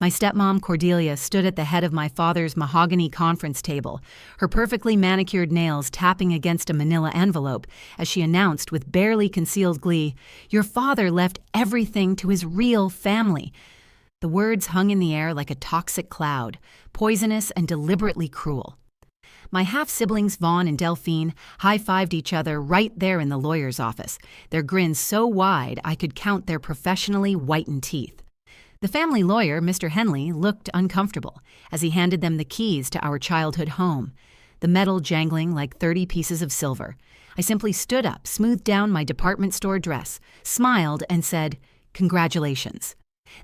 My stepmom, Cordelia, stood at the head of my father's mahogany conference table, her perfectly manicured nails tapping against a manila envelope as she announced with barely concealed glee, "Your father left everything to his real family." The words hung in the air like a toxic cloud, poisonous and deliberately cruel. My half-siblings Vaughn and Delphine high-fived each other right there in the lawyer's office, their grins so wide I could count their professionally whitened teeth. The family lawyer, Mr. Henley, looked uncomfortable as he handed them the keys to our childhood home, the metal jangling like 30 pieces of silver. I simply stood up, smoothed down my department store dress, smiled, and said, "Congratulations."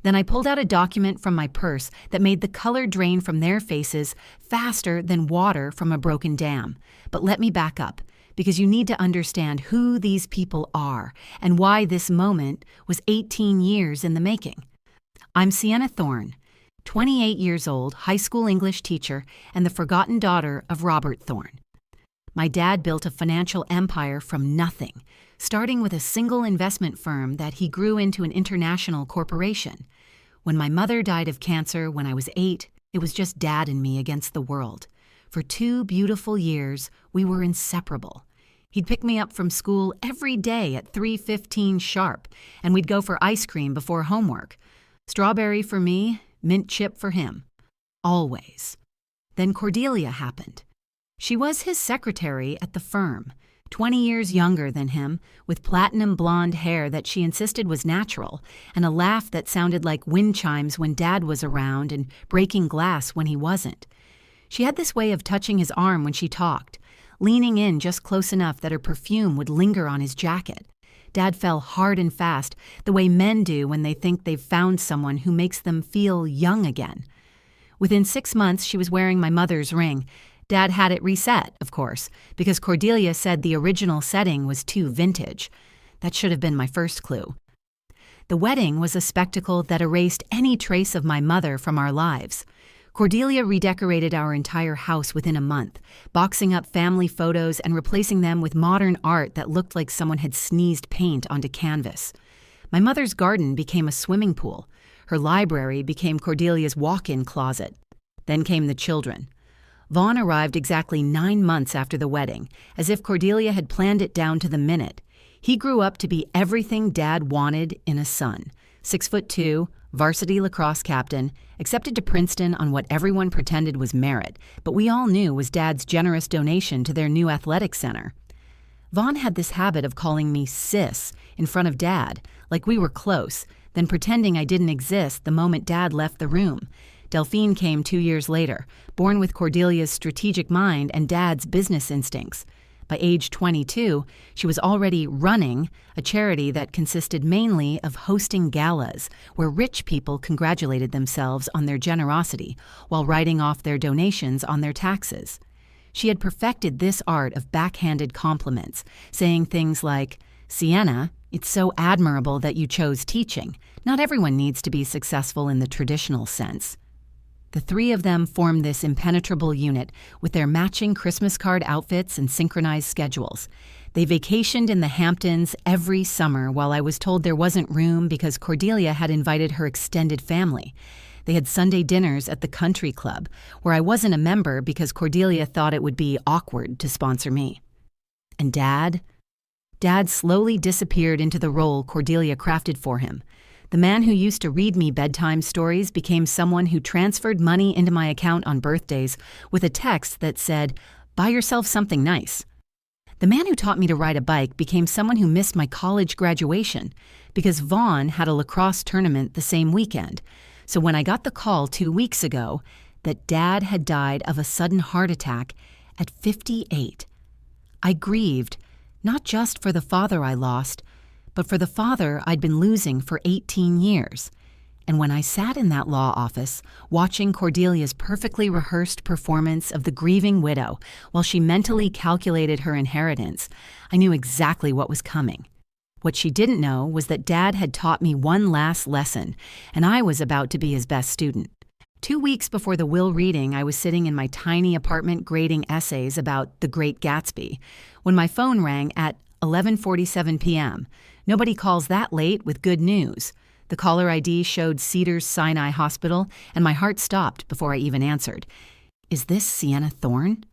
Then I pulled out a document from my purse that made the color drain from their faces faster than water from a broken dam. But let me back up, because you need to understand who these people are and why this moment was 18 years in the making. I'm Sienna Thorne, 28 years old, high school English teacher, and the forgotten daughter of Robert Thorne. My dad built a financial empire from nothing, starting with a single investment firm that he grew into an international corporation. When my mother died of cancer when I was 8, it was just Dad and me against the world. For 2 beautiful years, we were inseparable. He'd pick me up from school every day at 3:15 sharp, and we'd go for ice cream before homework. Strawberry for me, mint chip for him. Always. Then Cordelia happened. She was his secretary at the firm, 20 years younger than him, with platinum blonde hair that she insisted was natural, and a laugh that sounded like wind chimes when Dad was around and breaking glass when he wasn't. She had this way of touching his arm when she talked, leaning in just close enough that her perfume would linger on his jacket. Dad fell hard and fast, the way men do when they think they've found someone who makes them feel young again. Within 6 months, she was wearing my mother's ring. Dad had it reset, of course, because Cordelia said the original setting was too vintage. That should have been my first clue. The wedding was a spectacle that erased any trace of my mother from our lives. Cordelia redecorated our entire house within a month, boxing up family photos and replacing them with modern art that looked like someone had sneezed paint onto canvas. My mother's garden became a swimming pool. Her library became Cordelia's walk-in closet. Then came the children. Vaughn arrived exactly 9 months after the wedding, as if Cordelia had planned it down to the minute. He grew up to be everything Dad wanted in a son. 6'2", varsity lacrosse captain, accepted to Princeton on what everyone pretended was merit, but we all knew was Dad's generous donation to their new athletic center. Vaughn had this habit of calling me sis in front of Dad, like we were close, then pretending I didn't exist the moment Dad left the room. Delphine came 2 years later, born with Cordelia's strategic mind and Dad's business instincts. By age 22, she was already running a charity that consisted mainly of hosting galas where rich people congratulated themselves on their generosity while writing off their donations on their taxes. She had perfected this art of backhanded compliments, saying things like, "Sienna, it's so admirable that you chose teaching. Not everyone needs to be successful in the traditional sense." The 3 of them formed this impenetrable unit with their matching Christmas card outfits and synchronized schedules. They vacationed in the Hamptons every summer while I was told there wasn't room because Cordelia had invited her extended family. They had Sunday dinners at the country club, where I wasn't a member because Cordelia thought it would be awkward to sponsor me. And Dad? Dad slowly disappeared into the role Cordelia crafted for him. The man who used to read me bedtime stories became someone who transferred money into my account on birthdays with a text that said, "Buy yourself something nice." The man who taught me to ride a bike became someone who missed my college graduation because Vaughn had a lacrosse tournament the same weekend. So when I got the call 2 weeks ago that Dad had died of a sudden heart attack at 58, I grieved, not just for the father I lost, but for the father I'd been losing for 18 years. And when I sat in that law office, watching Cordelia's perfectly rehearsed performance of the grieving widow while she mentally calculated her inheritance, I knew exactly what was coming. What she didn't know was that Dad had taught me one last lesson, and I was about to be his best student. 2 weeks before the will reading, I was sitting in my tiny apartment grading essays about The Great Gatsby, when my phone rang at 11:47 p.m. Nobody calls that late with good news. The caller ID showed Cedars-Sinai Hospital, and my heart stopped before I even answered. "Is this Sienna Thorne?"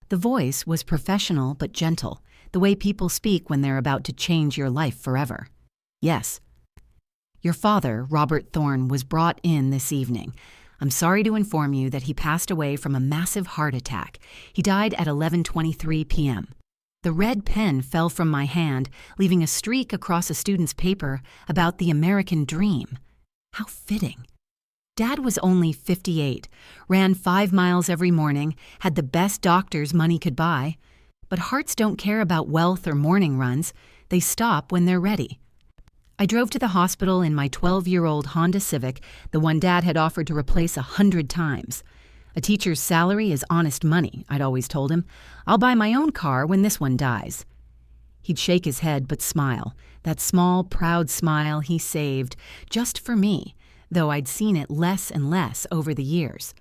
The voice was professional but gentle, the way people speak when they're about to change your life forever. "Yes." "Your father, Robert Thorne, was brought in this evening. I'm sorry to inform you that he passed away from a massive heart attack. He died at 11:23 p.m. The red pen fell from my hand, leaving a streak across a student's paper about the American dream. How fitting. Dad was only 58, ran 5 miles every morning, had the best doctors money could buy. But hearts don't care about wealth or morning runs. They stop when they're ready. I drove to the hospital in my 12-year-old Honda Civic, the one Dad had offered to replace 100 times. A teacher's salary is honest money, I'd always told him. I'll buy my own car when this one dies. He'd shake his head but smile, that small, proud smile he saved just for me, though I'd seen it less and less over the years.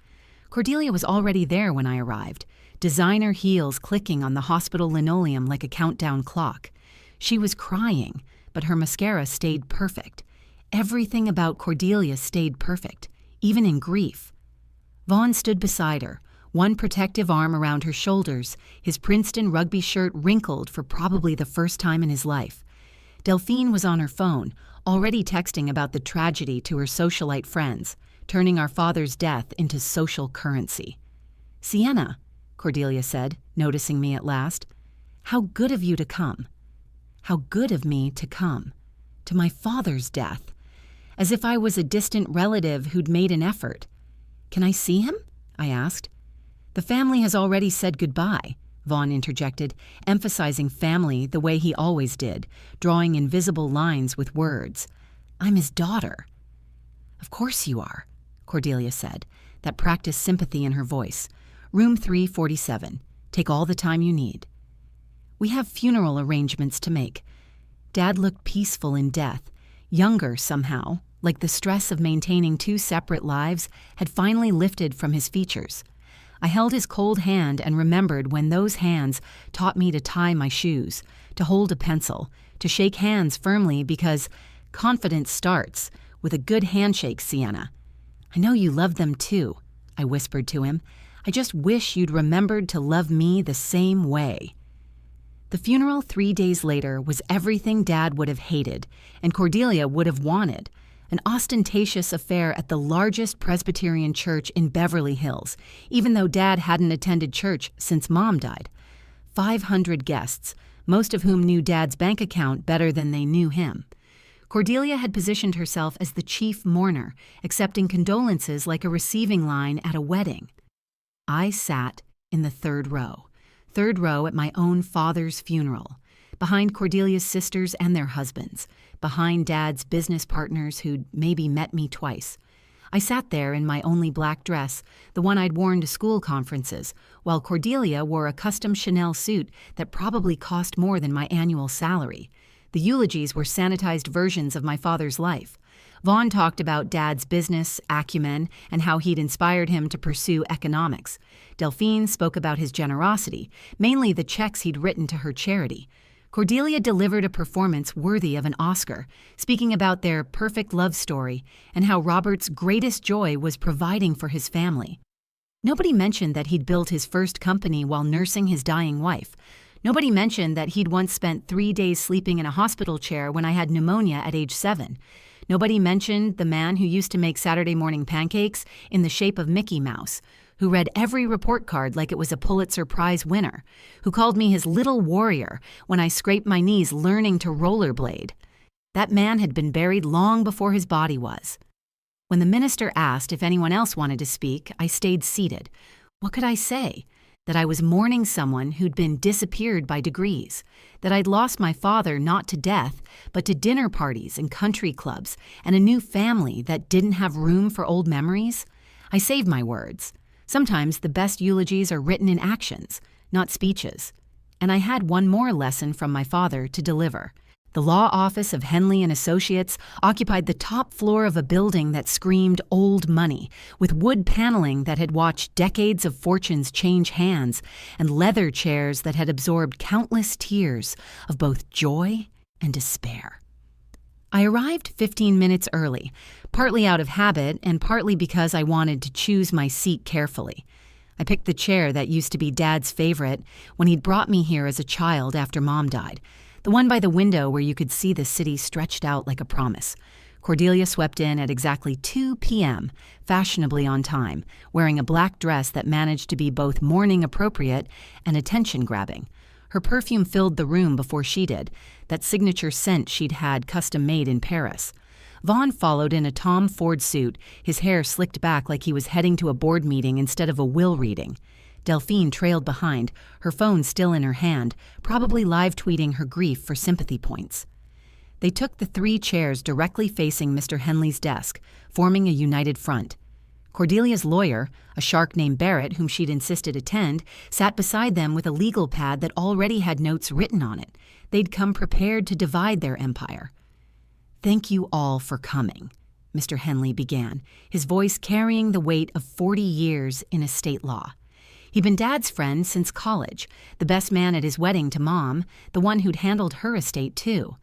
Cordelia was already there when I arrived, designer heels clicking on the hospital linoleum like a countdown clock. She was crying, but her mascara stayed perfect. Everything about Cordelia stayed perfect, even in grief. Vaughn stood beside her, one protective arm around her shoulders, his Princeton rugby shirt wrinkled for probably the first time in his life. Delphine was on her phone, already texting about the tragedy to her socialite friends, turning our father's death into social currency. "Sienna," Cordelia said, noticing me at last, "how good of you to come. How good of me to come. To my father's death. As if I was a distant relative who'd made an effort. Can I see him?" I asked. "The family has already said goodbye," Vaughn interjected, emphasizing family the way he always did, drawing invisible lines with words. "I'm his daughter." "Of course you are," Cordelia said, that practiced sympathy in her voice. "Room 347. Take all the time you need." "We have funeral arrangements to make." Dad looked peaceful in death, younger somehow, like the stress of maintaining 2 separate lives had finally lifted from his features. I held his cold hand and remembered when those hands taught me to tie my shoes, to hold a pencil, to shake hands firmly because confidence starts with a good handshake, Sienna. "I know you love them too," I whispered to him. "I just wish you'd remembered to love me the same way." The funeral 3 days later was everything Dad would have hated and Cordelia would have wanted. An ostentatious affair at the largest Presbyterian church in Beverly Hills, even though Dad hadn't attended church since Mom died. 500 guests, most of whom knew Dad's bank account better than they knew him. Cordelia had positioned herself as the chief mourner, accepting condolences like a receiving line at a wedding. I sat in the third row at my own father's funeral, behind Cordelia's sisters and their husbands, behind Dad's business partners who'd maybe met me twice. I sat there in my only black dress, the one I'd worn to school conferences, while Cordelia wore a custom Chanel suit that probably cost more than my annual salary. The eulogies were sanitized versions of my father's life. Vaughn talked about Dad's business acumen and how he'd inspired him to pursue economics. Delphine spoke about his generosity, mainly the checks he'd written to her charity. Cordelia delivered a performance worthy of an Oscar, speaking about their perfect love story and how Robert's greatest joy was providing for his family. Nobody mentioned that he'd built his first company while nursing his dying wife. Nobody mentioned that he'd once spent 3 days sleeping in a hospital chair when I had pneumonia at age 7. Nobody mentioned the man who used to make Saturday morning pancakes in the shape of Mickey Mouse, who read every report card like it was a Pulitzer Prize winner, who called me his little warrior when I scraped my knees learning to rollerblade. That man had been buried long before his body was. When the minister asked if anyone else wanted to speak, I stayed seated. What could I say? That I was mourning someone who'd been disappeared by degrees, that I'd lost my father not to death, but to dinner parties and country clubs, and a new family that didn't have room for old memories? I saved my words. Sometimes the best eulogies are written in actions, not speeches. And I had one more lesson from my father to deliver. The law office of Henley and Associates occupied the top floor of a building that screamed old money, with wood paneling that had watched decades of fortunes change hands, and leather chairs that had absorbed countless tears of both joy and despair. I arrived 15 minutes early, partly out of habit and partly because I wanted to choose my seat carefully. I picked the chair that used to be Dad's favorite when he'd brought me here as a child after Mom died, the one by the window where you could see the city stretched out like a promise. Cordelia swept in at exactly 2 p.m., fashionably on time, wearing a black dress that managed to be both mourning appropriate and attention-grabbing. Her perfume filled the room before she did, that signature scent she'd had custom-made in Paris. Vaughn followed in a Tom Ford suit, his hair slicked back like he was heading to a board meeting instead of a will reading. Delphine trailed behind, her phone still in her hand, probably live-tweeting her grief for sympathy points. They took the 3 chairs directly facing Mr. Henley's desk, forming a united front. Cordelia's lawyer, a shark named Barrett whom she'd insisted attend, sat beside them with a legal pad that already had notes written on it. They'd come prepared to divide their empire. "Thank you all for coming," Mr. Henley began, his voice carrying the weight of 40 years in estate law. He'd been Dad's friend since college, the best man at his wedding to Mom, the one who'd handled her estate too.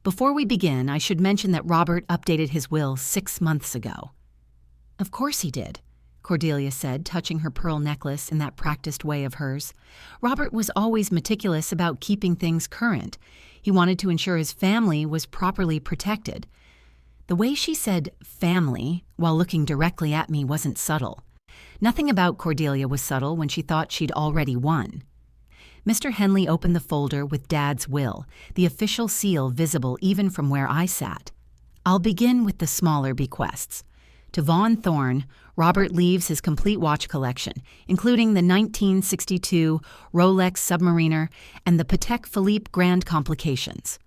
"Before we begin, I should mention that Robert updated his will 6 months ago." "Of course he did," Cordelia said, touching her pearl necklace in that practiced way of hers. "Robert was always meticulous about keeping things current. He wanted to ensure his family was properly protected." The way she said family while looking directly at me wasn't subtle. Nothing about Cordelia was subtle when she thought she'd already won. Mr. Henley opened the folder with Dad's will, the official seal visible even from where I sat. "I'll begin with the smaller bequests. To Vaughn Thorne, Robert leaves his complete watch collection, including the 1962 Rolex Submariner and the Patek Philippe Grand Complications."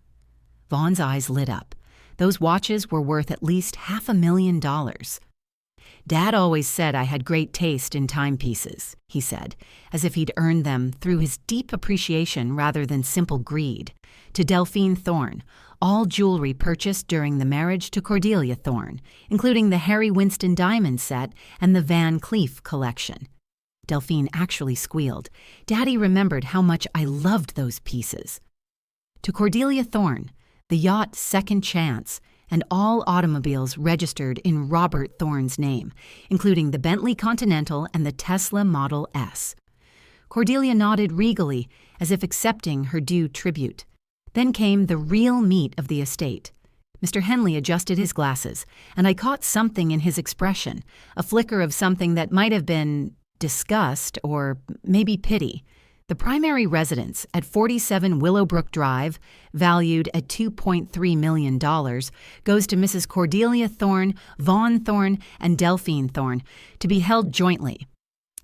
Vaughn's eyes lit up. Those watches were worth at least $500,000. "Dad always said I had great taste in timepieces," he said, as if he'd earned them through his deep appreciation rather than simple greed. To Delphine Thorne, all jewelry purchased during the marriage to Cordelia Thorne, including the Harry Winston diamond set and the Van Cleef collection. Delphine actually squealed. Daddy remembered how much I loved those pieces. To Cordelia Thorne, the yacht Second Chance, and all automobiles registered in Robert Thorne's name, including the Bentley Continental and the Tesla Model S. Cordelia nodded regally, as if accepting her due tribute. Then came the real meat of the estate. Mr. Henley adjusted his glasses, and I caught something in his expression, a flicker of something that might have been disgust or maybe pity. The primary residence at 47 Willowbrook Drive, valued at $2.3 million, goes to Mrs. Cordelia Thorne, Vaughn Thorne, and Delphine Thorne, to be held jointly.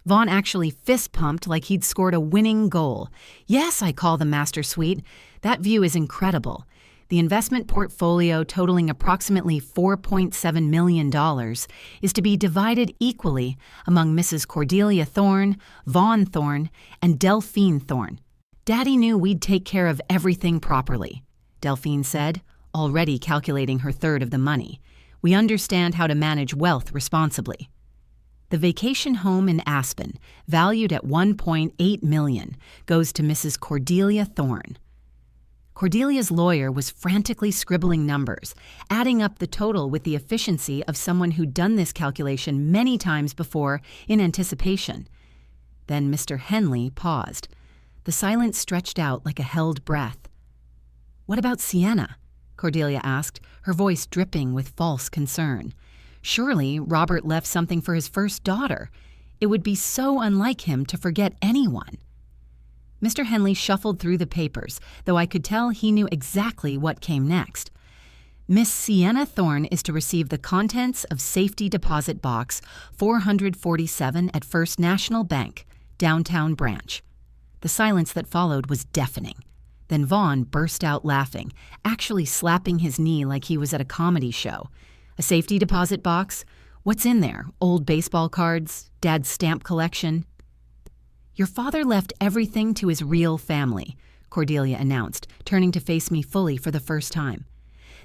Vaughn actually fist-pumped like he'd scored a winning goal. "Yes, I call the master suite. That view is incredible. The investment portfolio, totaling approximately $4.7 million, is to be divided equally among Mrs. Cordelia Thorne, Vaughn Thorne, and Delphine Thorne. Daddy knew we'd take care of everything properly," Delphine said, already calculating her third of the money. "We understand how to manage wealth responsibly." The vacation home in Aspen, valued at $1.8 million, goes to Mrs. Cordelia Thorne. Cordelia's lawyer was frantically scribbling numbers, adding up the total with the efficiency of someone who'd done this calculation many times before in anticipation. Then Mr. Henley paused. The silence stretched out like a held breath. "What about Sienna?" Cordelia asked, her voice dripping with false concern. Surely Robert left something for his first daughter. It would be so unlike him to forget anyone. Mr. Henley shuffled through the papers, though I could tell he knew exactly what came next. "Miss Sienna Thorne is to receive the contents of Safety Deposit Box 447 at First National Bank, Downtown Branch." The silence that followed was deafening. Then Vaughn burst out laughing, actually slapping his knee like he was at a comedy show. "A safety deposit box? What's in there? Old baseball cards? Dad's stamp collection?" "Your father left everything to his real family," Cordelia announced, turning to face me fully for the first time.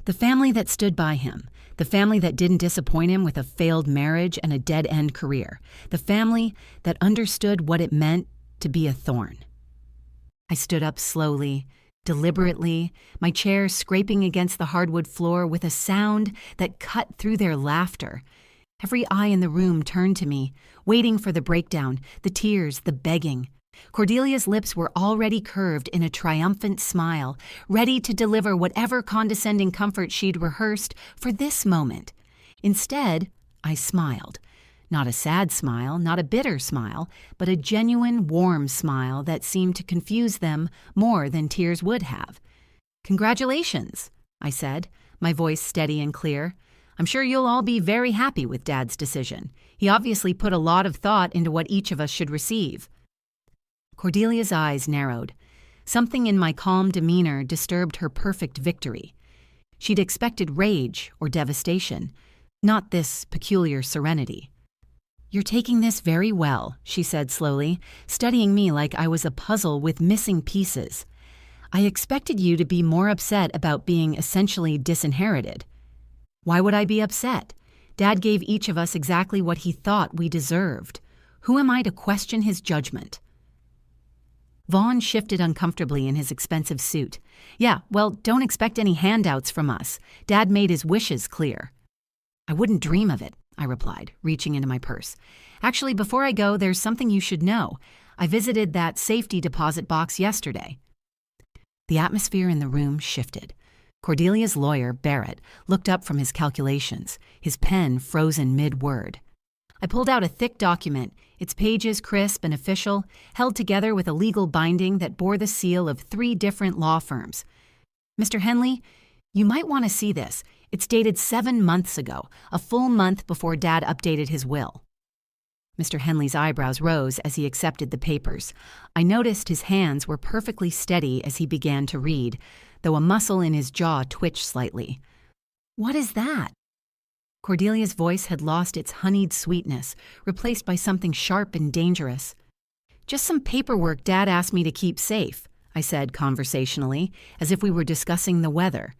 "The family that stood by him, the family that didn't disappoint him with a failed marriage and a dead-end career, the family that understood what it meant to be a Thorne." I stood up slowly, deliberately, my chair scraping against the hardwood floor with a sound that cut through their laughter. Every eye in the room turned to me, waiting for the breakdown, the tears, the begging. Cordelia's lips were already curved in a triumphant smile, ready to deliver whatever condescending comfort she'd rehearsed for this moment. Instead, I smiled. Not a sad smile, not a bitter smile, but a genuine, warm smile that seemed to confuse them more than tears would have. "Congratulations," I said, my voice steady and clear. "I'm sure you'll all be very happy with Dad's decision. He obviously put a lot of thought into what each of us should receive." Cordelia's eyes narrowed. Something in my calm demeanor disturbed her perfect victory. She'd expected rage or devastation, not this peculiar serenity. "You're taking this very well," she said slowly, studying me like I was a puzzle with missing pieces. "I expected you to be more upset about being essentially disinherited." "Why would I be upset? Dad gave each of us exactly what he thought we deserved. Who am I to question his judgment?" Vaughn shifted uncomfortably in his expensive suit. "Yeah, well, don't expect any handouts from us. Dad made his wishes clear." "I wouldn't dream of it," I replied, reaching into my purse. "Actually, before I go, there's something you should know. I visited that safety deposit box yesterday." The atmosphere in the room shifted. Cordelia's lawyer, Barrett, looked up from his calculations, his pen frozen mid-word. I pulled out a thick document, its pages crisp and official, held together with a legal binding that bore the seal of 3 different law firms. "Mr. Henley, you might want to see this. It's dated 7 months ago, a full month before Dad updated his will." Mr. Henley's eyebrows rose as he accepted the papers. I noticed his hands were perfectly steady as he began to read, though a muscle in his jaw twitched slightly. "What is that?" Cordelia's voice had lost its honeyed sweetness, replaced by something sharp and dangerous. "Just some paperwork Dad asked me to keep safe," I said conversationally, as if we were discussing the weather.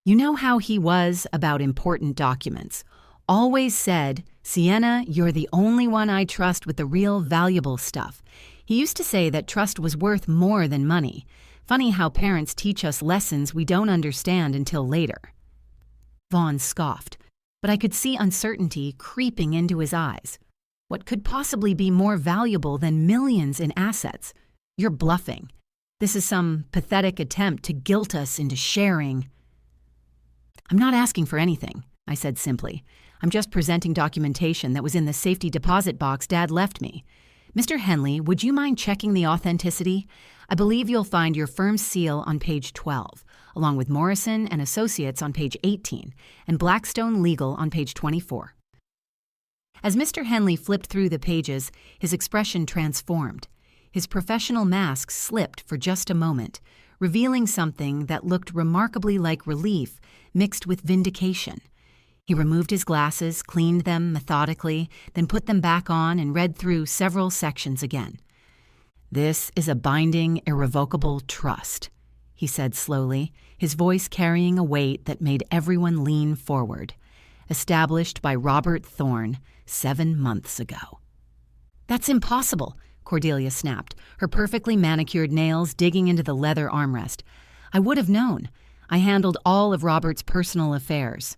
"You know how he was about important documents. Always said, 'Sienna, you're the only one I trust with the real valuable stuff.' He used to say that trust was worth more than money. Funny how parents teach us lessons we don't understand until later." Vaughn scoffed, but I could see uncertainty creeping into his eyes. "What could possibly be more valuable than millions in assets? You're bluffing. This is some pathetic attempt to guilt us into sharing." "I'm not asking for anything," I said simply. "I'm just presenting documentation that was in the safety deposit box Dad left me. Mr. Henley, would you mind checking the authenticity? I believe you'll find your firm's seal on page 12, along with Morrison and Associates on page 18, and Blackstone Legal on page 24. As Mr. Henley flipped through the pages, his expression transformed. His professional mask slipped for just a moment, revealing something that looked remarkably like relief mixed with vindication. He removed his glasses, cleaned them methodically, then put them back on and read through several sections again. "This is a binding, irrevocable trust," he said slowly, his voice carrying a weight that made everyone lean forward. "Established by Robert Thorne 7 months ago." "That's impossible," Cordelia snapped, her perfectly manicured nails digging into the leather armrest. "I would have known. I handled all of Robert's personal affairs."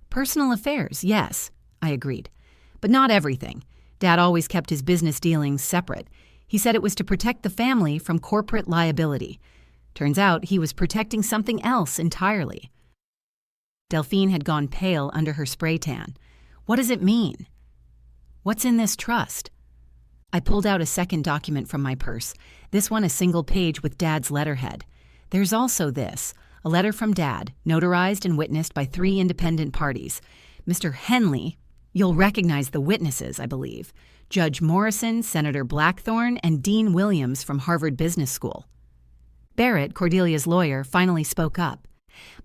"Personal affairs, yes," I agreed. "But not everything. Dad always kept his business dealings separate. He said it was to protect the family from corporate liability. Turns out he was protecting something else entirely." Delphine had gone pale under her spray tan. "What does it mean?" "What's in this trust?" I pulled out a second document from my purse, this one a single page with Dad's letterhead. "There's also this, a letter from Dad, notarized and witnessed by 3 independent parties. Mr. Henley, you'll recognize the witnesses, I believe. Judge Morrison, Senator Blackthorne, and Dean Williams from Harvard Business School." Barrett, Cordelia's lawyer, finally spoke up.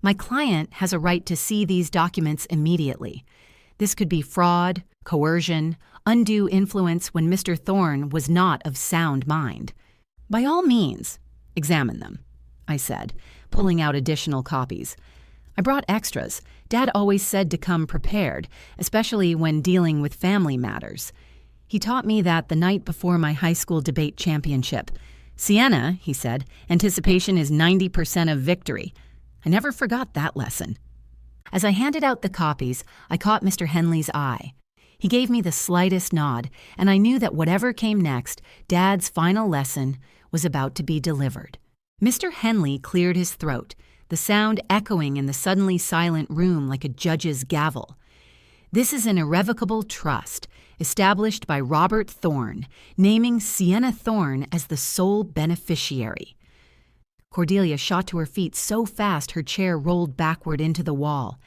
"My client has a right to see these documents immediately. This could be fraud, coercion, undue influence when Mr. Thorne was not of sound mind. By all means, examine them," I said, pulling out additional copies. "I brought extras. Dad always said to come prepared, especially when dealing with family matters. He taught me that the night before my high school debate championship. "Sienna," he said, "anticipation is 90% of victory." I never forgot that lesson. As I handed out the copies, I caught Mr. Henley's eye. He gave me the slightest nod, and I knew that whatever came next, Dad's final lesson was about to be delivered. Mr. Henley cleared his throat, the sound echoing in the suddenly silent room like a judge's gavel. "This is an irrevocable trust, established by Robert Thorne, naming Sienna Thorne as the sole beneficiary." Cordelia shot to her feet so fast her chair rolled backward into the wall.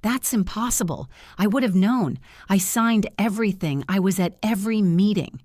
"That's impossible. I would have known. I signed everything. I was at every meeting."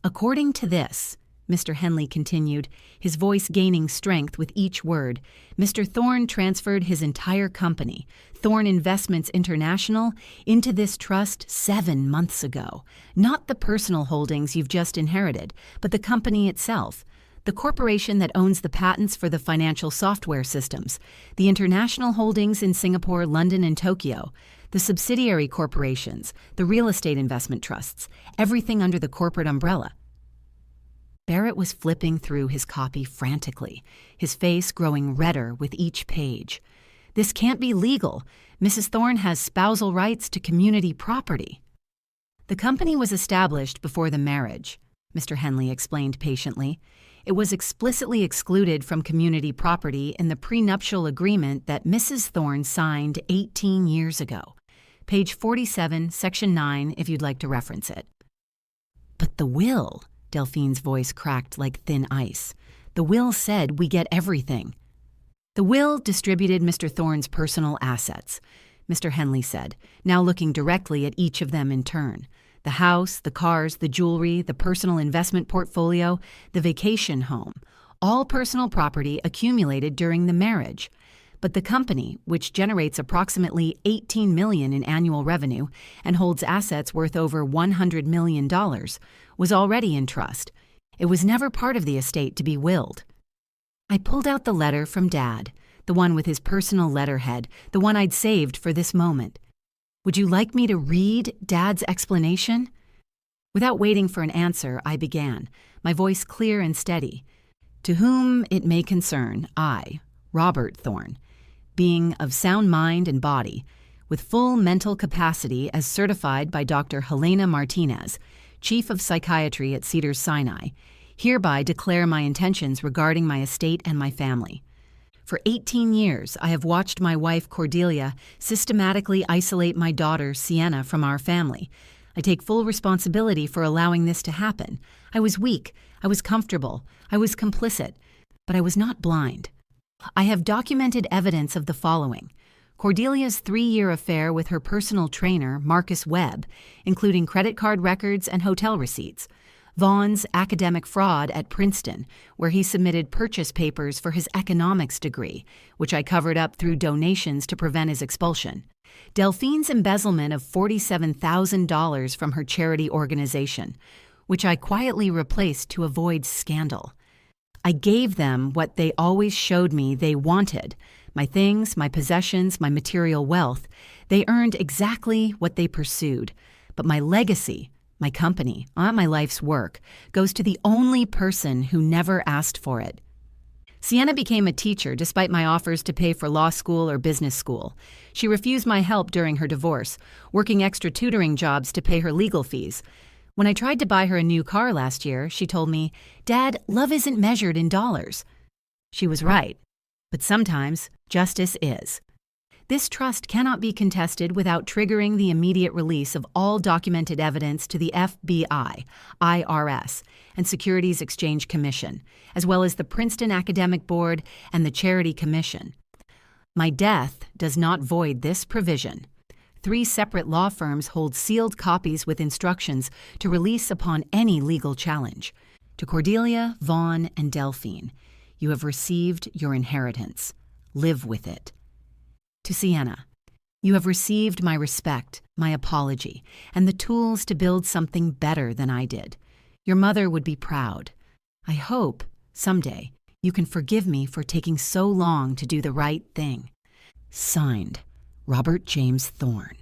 "According to this," Mr. Henley continued, his voice gaining strength with each word, "Mr. Thorne transferred his entire company, Thorne Investments International, into this trust 7 months ago. Not the personal holdings you've just inherited, but the company itself. The corporation that owns the patents for the financial software systems, the international holdings in Singapore, London, and Tokyo, the subsidiary corporations, the real estate investment trusts, everything under the corporate umbrella." Barrett was flipping through his copy frantically, his face growing redder with each page. "This can't be legal. Mrs. Thorne has spousal rights to community property." "The company was established before the marriage," Mr. Henley explained patiently. "It was explicitly excluded from community property in the prenuptial agreement that Mrs. Thorne signed 18 years ago. Page 47, Section 9, if you'd like to reference it." "But the will," Delphine's voice cracked like thin ice. "The will said we get everything." "The will distributed Mr. Thorne's personal assets," Mr. Henley said, now looking directly at each of them in turn. "The house, the cars, the jewelry, the personal investment portfolio, the vacation home, all personal property accumulated during the marriage. But the company, which generates approximately $18 million in annual revenue and holds assets worth over $100 million, was already in trust. It was never part of the estate to be willed." I pulled out the letter from Dad, the one with his personal letterhead, the one I'd saved for this moment. "Would you like me to read Dad's explanation?" Without waiting for an answer, I began, my voice clear and steady. "To whom it may concern, I, Robert Thorne, being of sound mind and body, with full mental capacity as certified by Dr. Helena Martinez, Chief of Psychiatry at Cedars-Sinai, hereby declare my intentions regarding my estate and my family. For 18 years, I have watched my wife Cordelia systematically isolate my daughter Sienna from our family. I take full responsibility for allowing this to happen. I was weak, I was comfortable, I was complicit, but I was not blind. I have documented evidence of the following: Cordelia's 3-year affair with her personal trainer, Marcus Webb, including credit card records and hotel receipts; Vaughn's academic fraud at Princeton, where he submitted purchase papers for his economics degree, which I covered up through donations to prevent his expulsion; Delphine's embezzlement of $47,000 from her charity organization, which I quietly replaced to avoid scandal. I gave them what they always showed me they wanted: my things, my possessions, my material wealth. They earned exactly what they pursued. But my legacy, my company, my life's work, goes to the only person who never asked for it. Sienna became a teacher despite my offers to pay for law school or business school. She refused my help during her divorce, working extra tutoring jobs to pay her legal fees. When I tried to buy her a new car last year, she told me, "Dad, love isn't measured in dollars." She was right, but sometimes justice is. This trust cannot be contested without triggering the immediate release of all documented evidence to the FBI, IRS, and Securities Exchange Commission, as well as the Princeton Academic Board and the Charity Commission. My death does not void this provision. 3 separate law firms hold sealed copies with instructions to release upon any legal challenge. To Cordelia, Vaughn, and Delphine, you have received your inheritance. Live with it. To Sienna, you have received my respect, my apology, and the tools to build something better than I did. Your mother would be proud. I hope, someday, you can forgive me for taking so long to do the right thing. Signed, Robert James Thorne.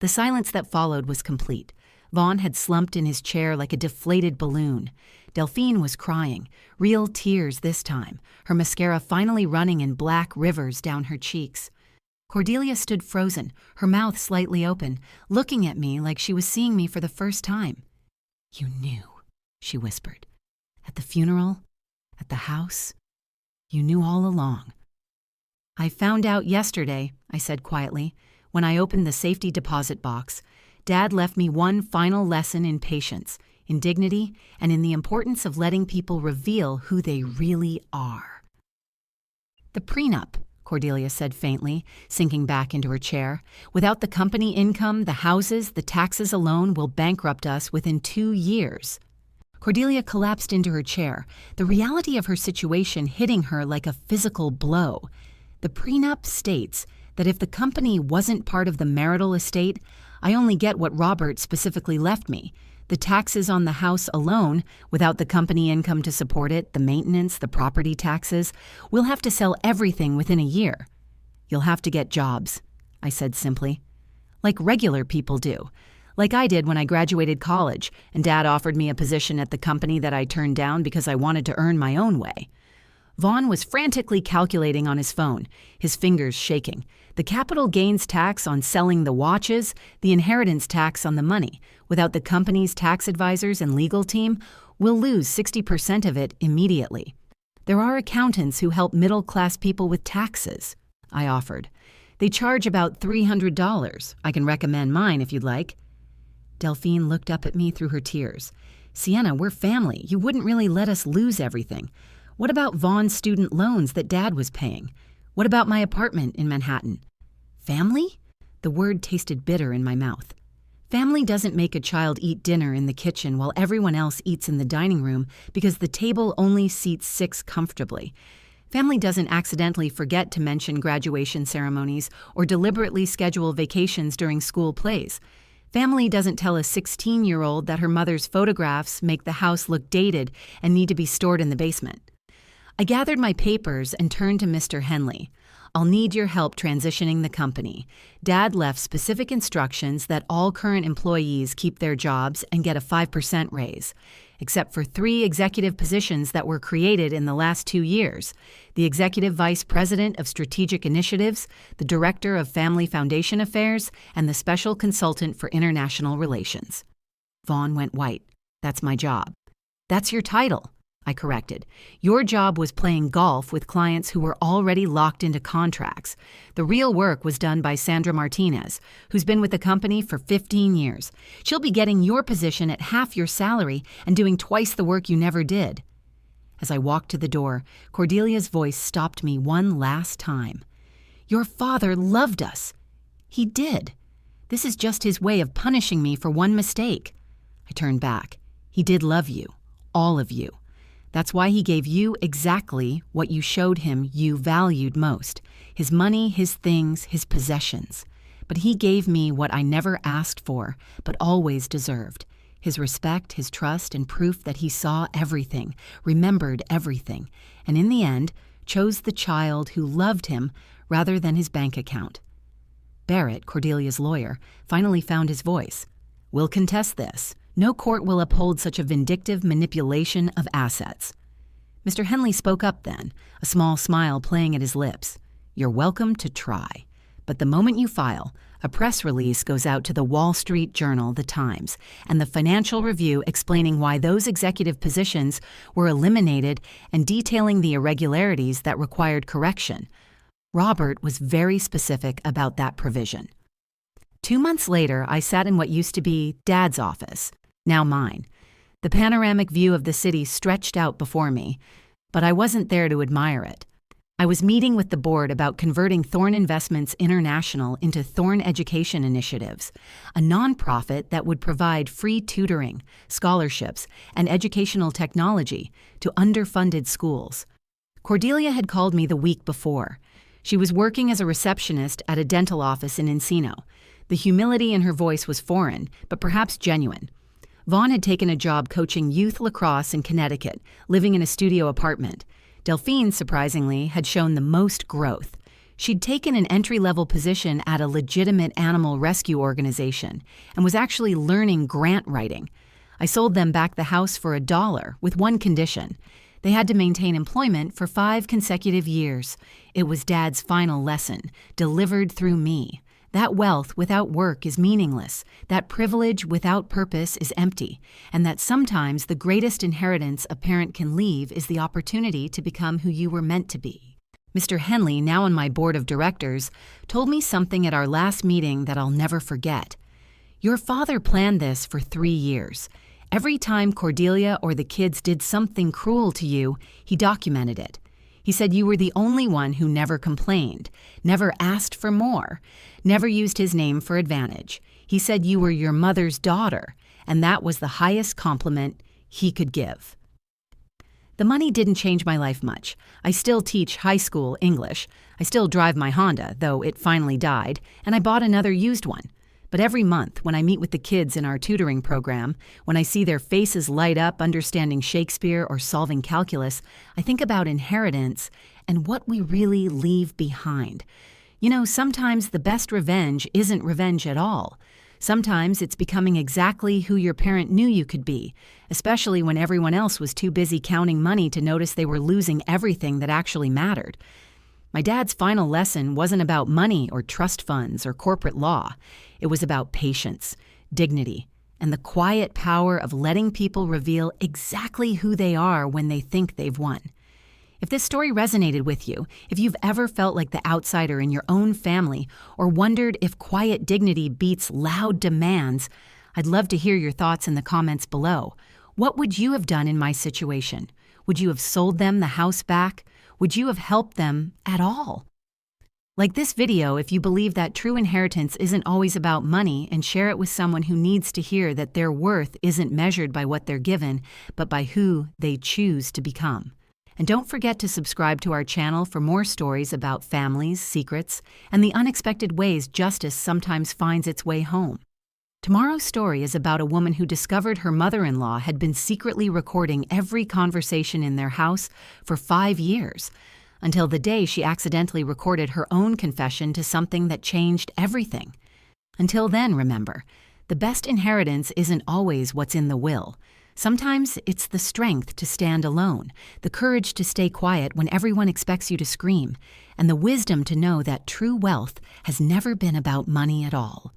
The silence that followed was complete. Vaughn had slumped in his chair like a deflated balloon. Delphine was crying, real tears this time, her mascara finally running in black rivers down her cheeks. Cordelia stood frozen, her mouth slightly open, looking at me like she was seeing me for the first time. "You knew," she whispered. "At the funeral? At the house? You knew all along." "I found out yesterday," I said quietly, when I opened the safety deposit box. Dad left me one final lesson in patience, in dignity, and in the importance of letting people reveal who they really are. "The prenup," Cordelia said faintly, sinking back into her chair. "Without the company income, the houses, the taxes alone will bankrupt us within 2 years." Cordelia collapsed into her chair, the reality of her situation hitting her like a physical blow. The prenup states that if the company wasn't part of the marital estate, I only get what Robert specifically left me. The taxes on the house alone, without the company income to support it, the maintenance, the property taxes, we'll have to sell everything within a year. "You'll have to get jobs," I said simply. "Like regular people do. Like I did when I graduated college, and Dad offered me a position at the company that I turned down because I wanted to earn my own way." Vaughn was frantically calculating on his phone, his fingers shaking. The capital gains tax on selling the watches, the inheritance tax on the money. Without the company's tax advisors and legal team, we'll lose 60% of it immediately. "There are accountants who help middle-class people with taxes," I offered. "They charge about $300. I can recommend mine if you'd like." Delphine looked up at me through her tears. "Sienna, we're family. You wouldn't really let us lose everything. What about Vaughn's student loans that Dad was paying? What about my apartment in Manhattan?" "Family?" The word tasted bitter in my mouth. Family doesn't make a child eat dinner in the kitchen while everyone else eats in the dining room because the table only seats 6 comfortably. Family doesn't accidentally forget to mention graduation ceremonies or deliberately schedule vacations during school plays. Family doesn't tell a 16-year-old that her mother's photographs make the house look dated and need to be stored in the basement. I gathered my papers and turned to Mr. Henley. "I'll need your help transitioning the company. Dad left specific instructions that all current employees keep their jobs and get a 5% raise, except for 3 executive positions that were created in the last 2 years: the Executive Vice President of Strategic Initiatives, the Director of Family Foundation Affairs, and the Special Consultant for International Relations." Vaughn went white. "That's my job." "That's your title," I corrected. "Your job was playing golf with clients who were already locked into contracts. The real work was done by Sandra Martinez, who's been with the company for 15 years. She'll be getting your position at half your salary and doing twice the work you never did." As I walked to the door, Cordelia's voice stopped me one last time. "Your father loved us." "He did. This is just his way of punishing me for one mistake." I turned back. "He did love you. All of you. That's why he gave you exactly what you showed him you valued most: his money, his things, his possessions. But he gave me what I never asked for, but always deserved: his respect, his trust, and proof that he saw everything, remembered everything, and in the end, chose the child who loved him rather than his bank account." Barrett, Cordelia's lawyer, finally found his voice. "We'll contest this. No court will uphold such a vindictive manipulation of assets." Mr. Henley spoke up then, a small smile playing at his lips. "You're welcome to try. But the moment you file, a press release goes out to the Wall Street Journal, The Times, and the Financial Review explaining why those executive positions were eliminated and detailing the irregularities that required correction." Robert was very specific about that provision. 2 months later, I sat in what used to be Dad's office, now mine. The panoramic view of the city stretched out before me, but I wasn't there to admire it. I was meeting with the board about converting Thorn Investments International into Thorn Education Initiatives, a nonprofit that would provide free tutoring, scholarships, and educational technology to underfunded schools. Cordelia had called me the week before. She was working as a receptionist at a dental office in Encino. The humility in her voice was foreign, but perhaps genuine. Vaughn had taken a job coaching youth lacrosse in Connecticut, living in a studio apartment. Delphine, surprisingly, had shown the most growth. She'd taken an entry-level position at a legitimate animal rescue organization and was actually learning grant writing. I sold them back the house for $1 with one condition. They had to maintain employment for 5 consecutive years. It was Dad's final lesson, delivered through me. That wealth without work is meaningless, that privilege without purpose is empty, and that sometimes the greatest inheritance a parent can leave is the opportunity to become who you were meant to be. Mr. Henley, now on my board of directors, told me something at our last meeting that I'll never forget. Your father planned this for 3 years. Every time Cordelia or the kids did something cruel to you, he documented it. He said you were the only one who never complained, never asked for more, never used his name for advantage. He said you were your mother's daughter, and that was the highest compliment he could give. The money didn't change my life much. I still teach high school English. I still drive my Honda, though it finally died, and I bought another used one. But every month, when I meet with the kids in our tutoring program, when I see their faces light up understanding Shakespeare or solving calculus, I think about inheritance and what we really leave behind. You know, sometimes the best revenge isn't revenge at all. Sometimes it's becoming exactly who your parent knew you could be, especially when everyone else was too busy counting money to notice they were losing everything that actually mattered. My dad's final lesson wasn't about money or trust funds or corporate law. It was about patience, dignity, and the quiet power of letting people reveal exactly who they are when they think they've won. If this story resonated with you, if you've ever felt like the outsider in your own family, or wondered if quiet dignity beats loud demands, I'd love to hear your thoughts in the comments below. What would you have done in my situation? Would you have sold them the house back? Would you have helped them at all? Like this video if you believe that true inheritance isn't always about money, and share it with someone who needs to hear that their worth isn't measured by what they're given, but by who they choose to become. And don't forget to subscribe to our channel for more stories about families, secrets, and the unexpected ways justice sometimes finds its way home. Tomorrow's story is about a woman who discovered her mother-in-law had been secretly recording every conversation in their house for 5 years, until the day she accidentally recorded her own confession to something that changed everything. Until then, remember, the best inheritance isn't always what's in the will. Sometimes it's the strength to stand alone, the courage to stay quiet when everyone expects you to scream, and the wisdom to know that true wealth has never been about money at all.